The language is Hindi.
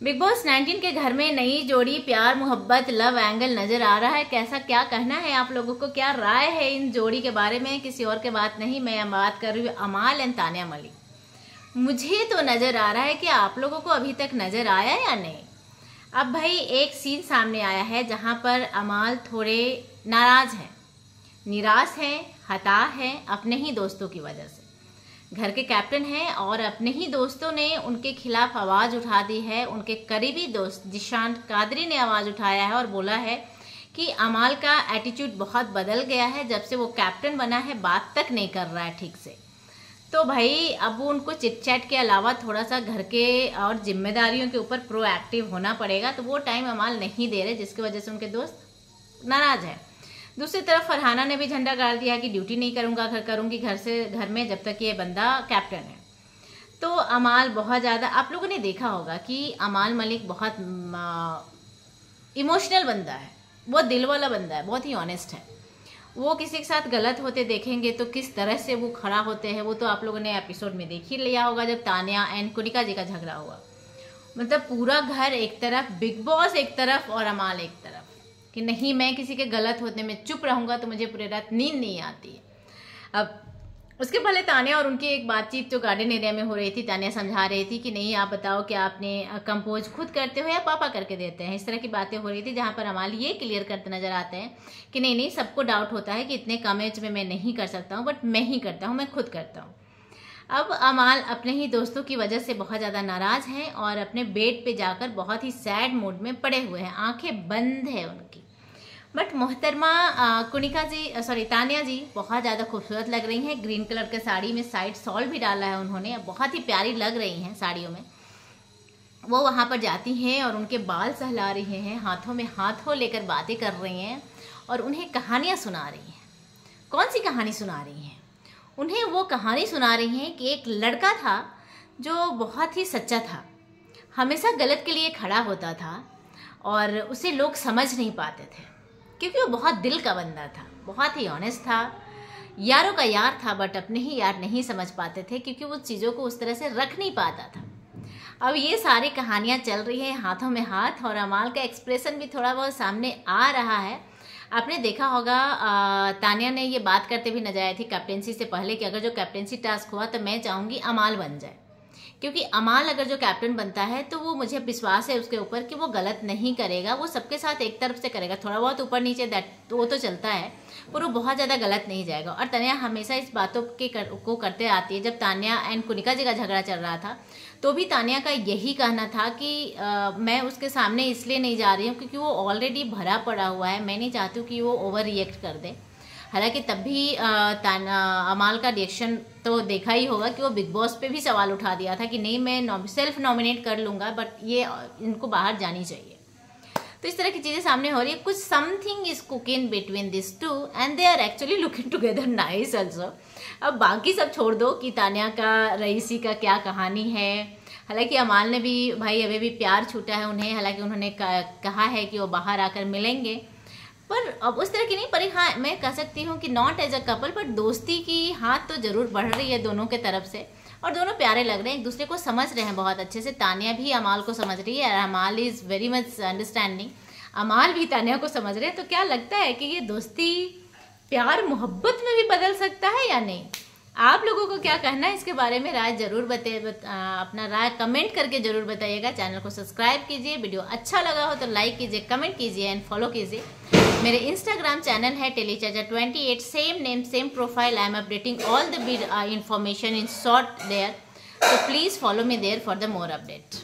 बिग बॉस 19 के घर में नई जोड़ी प्यार मोहब्बत लव एंगल नजर आ रहा है। कैसा क्या कहना है आप लोगों को, क्या राय है इन जोड़ी के बारे में? किसी और के बात नहीं, मैं बात कर रही हूँ अमाल एंड तानिया मलिक। मुझे तो नजर आ रहा है कि आप लोगों को अभी तक नजर आया या नहीं। अब भाई एक सीन सामने आया है जहां पर अमाल थोड़े नाराज हैं, निराश हैं, हताश हैं अपने ही दोस्तों की वजह से। घर के कैप्टन हैं और अपने ही दोस्तों ने उनके खिलाफ आवाज़ उठा दी है। उनके करीबी दोस्त जिशान कादरी ने आवाज़ उठाया है और बोला है कि अमाल का एटीट्यूड बहुत बदल गया है, जब से वो कैप्टन बना है बात तक नहीं कर रहा है ठीक से। तो भाई अब उनको चिट चैट के अलावा थोड़ा सा घर के और जिम्मेदारियों के ऊपर प्रोएक्टिव होना पड़ेगा, तो वो टाइम अमाल नहीं दे रहे, जिसकी वजह से उनके दोस्त नाराज है। दूसरी तरफ फरहाना ने भी झंडा गाड़ दिया कि ड्यूटी नहीं करूंगा, करूंगी घर में जब तक ये बंदा कैप्टन है। तो अमाल बहुत ज़्यादा, आप लोगों ने देखा होगा कि अमाल मलिक बहुत इमोशनल बंदा है, बहुत दिल वाला बंदा है, बहुत ही ऑनेस्ट है। वो किसी के साथ गलत होते देखेंगे तो किस तरह से वो खड़ा होते हैं, वो तो आप लोगों ने एपिसोड में देख ही लिया होगा जब तानिया एंड कुनिका जी का झगड़ा हुआ। मतलब पूरा घर एक तरफ, बिग बॉस एक तरफ और अमाल एक तरफ, कि नहीं मैं किसी के गलत होने में चुप रहूंगा तो मुझे पूरी रात नींद नहीं आती है। अब उसके पहले तानिया और उनकी एक बातचीत जो गार्डन एरिया में हो रही थी, तानिया समझा रही थी कि नहीं आप बताओ कि आपने कंपोज खुद करते हो या पापा करके देते हैं। इस तरह की बातें हो रही थी जहां पर अमाल ये क्लियर करते नजर आते हैं कि नहीं सबको डाउट होता है कि इतने कम एज में मैं नहीं कर सकता हूँ, बट मैं ही करता हूँ, मैं खुद करता हूँ। अब अमाल अपने ही दोस्तों की वजह से बहुत ज़्यादा नाराज हैं और अपने बेड पे जाकर बहुत ही सैड मूड में पड़े हुए हैं, आंखें बंद है उनकी। बट मोहतरमा कुनिका जी, सॉरी तानिया जी बहुत ज़्यादा खूबसूरत लग रही हैं। ग्रीन कलर के साड़ी में साइड सॉल भी डाला है उन्होंने, बहुत ही प्यारी लग रही हैं साड़ियों में। वो वहाँ पर जाती हैं और उनके बाल सहला रही हैं, हाथों में हाथों लेकर बातें कर रही हैं और उन्हें कहानियाँ सुना रही हैं। कौन सी कहानी सुना रही हैं? उन्हें वो कहानी सुना रही हैं कि एक लड़का था जो बहुत ही सच्चा था, हमेशा गलत के लिए खड़ा होता था और उसे लोग समझ नहीं पाते थे क्योंकि वो बहुत दिल का बंदा था, बहुत ही ऑनेस्ट था, यारों का यार था, बट अपने ही यार नहीं समझ पाते थे क्योंकि वो चीज़ों को उस तरह से रख नहीं पाता था। अब ये सारी कहानियाँ चल रही हैं, हाथों में हाथ, और अमाल का एक्सप्रेशन भी थोड़ा बहुत सामने आ रहा है। आपने देखा होगा तानिया ने ये बात करते भी नजर आई थी कैप्टेंसी से पहले कि अगर जो कैप्टेंसी टास्क हुआ तो मैं चाहूँगी अमाल बन जाए, क्योंकि अमाल अगर जो कैप्टन बनता है तो वो, मुझे विश्वास है उसके ऊपर कि वो गलत नहीं करेगा, वो सबके साथ एक तरफ से करेगा, थोड़ा बहुत ऊपर नीचे तो वो तो चलता है, पर वो बहुत ज़्यादा गलत नहीं जाएगा। और तानिया हमेशा इस बातों को करते आती है। जब तानिया एंड कुनिका जी का झगड़ा चल रहा था तो भी तानिया का यही कहना था कि मैं उसके सामने इसलिए नहीं जा रही हूँ क्योंकि वो ऑलरेडी भरा पड़ा हुआ है, मैं नहीं चाहती हूँ कि वो ओवर रिएक्ट कर दे। हालांकि तब भी अमाल का रिएक्शन तो देखा ही होगा कि वो बिग बॉस पे भी सवाल उठा दिया था कि नहीं मैं सेल्फ नॉमिनेट कर लूँगा, बट ये इनको बाहर जानी चाहिए। तो इस तरह की चीज़ें सामने हो रही है। कुछ something is cooking between this two and they are actually looking together nice also. अब बाकी सब छोड़ दो कि तानिया का रईसी का क्या कहानी है। हालांकि अमाल ने भी, भाई अभी भी प्यार छूटा है उन्हें, हालांकि उन्होंने कहा है कि वो बाहर आकर मिलेंगे, पर अब उस तरह की नहीं। पर हाँ मैं कह सकती हूँ कि not as a couple, but दोस्ती की हाथ तो जरूर बढ़ रही है दोनों के तरफ से, और दोनों प्यारे लग रहे हैं, एक दूसरे को समझ रहे हैं बहुत अच्छे से। तानिया भी अमाल को समझ रही है और अमाल इज़ वेरी मच अंडरस्टैंडिंग, अमाल भी तानिया को समझ रहे हैं। तो क्या लगता है कि ये दोस्ती प्यार मोहब्बत में भी बदल सकता है या नहीं? आप लोगों को क्या कहना है इसके बारे में? राय जरूर अपना राय कमेंट करके जरूर बताइएगा। चैनल को सब्सक्राइब कीजिए, वीडियो अच्छा लगा हो तो लाइक कीजिए, कमेंट कीजिए एंड फॉलो कीजिए। मेरे इंस्टाग्राम चैनल है टेलीचाचा28, same name same profile. I am updating all the information in short there, so please follow me there for the more update.